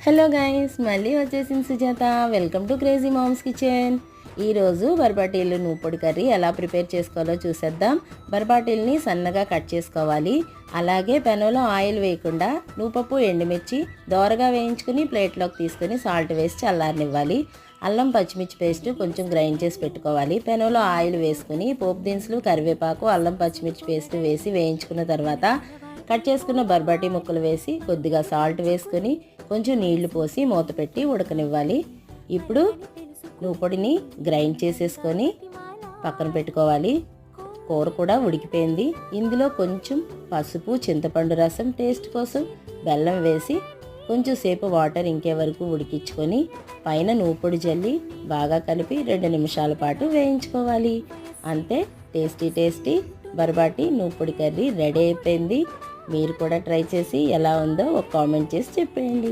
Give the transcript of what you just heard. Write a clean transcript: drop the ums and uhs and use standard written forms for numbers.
Hello guys, మళ్ళీ వచ్చేసింది Sujatha. Welcome to crazy mom's kitchen. ఈరోజు బర్బాటీలు నూపొడి కర్రీ ఎలా ప్రిపేర్ చేసుకోవాలో చూసేద్దాం. బర్బాటీల్ని సన్నగా కట్ చేసుకోవాలి. అలాగే పెనంలో ఆయిల్ వేయకుండా నూపప్పు, ఎండుమిర్చి దోరగా వేయించుకుని ప్లేట్లోకి తీసుకుని సాల్ట్ వేసి చల్లారనివ్వాలి. అల్లం పచ్చిమిర్చి పేస్ట్ కొంచెం గ్రైండ్ చేసి పెట్టుకోవాలి. పెనంలో ఆయిల్ వేసుకుని పోపు దినుసులు, కరివేపాకు, అల్లం పచ్చిమిర్చి పేస్ట్ వేసి వేయించుకున్న తర్వాత కట్ చేసుకున్న బర్బాటీ ముక్కలు వేసి కొద్దిగా సాల్ట్ వేసుకొని కొంచెం నీళ్లు పోసి మూత పెట్టి ఉడకనివ్వాలి. ఇప్పుడు నూపొడిని గ్రైండ్ చేసేసుకొని పక్కన పెట్టుకోవాలి. కూర కూడా ఉడికిపోయింది. ఇందులో కొంచెం పసుపు, చింతపండు రసం, టేస్ట్ కోసం బెల్లం వేసి కొంచెం సేపు వాటర్ ఇంకే వరకు ఉడికించుకొని పైన నూపొడి జల్లి బాగా కలిపి 2 నిమిషాల పాటు వేయించుకోవాలి. అంతే, టేస్టీ బర్బాటీ నూపొడి కర్రీ రెడీ అయిపోయింది. మీరు కూడా ట్రై చేసి ఎలా ఉందో ఒక కామెంట్ చేసి చెప్పేయండి.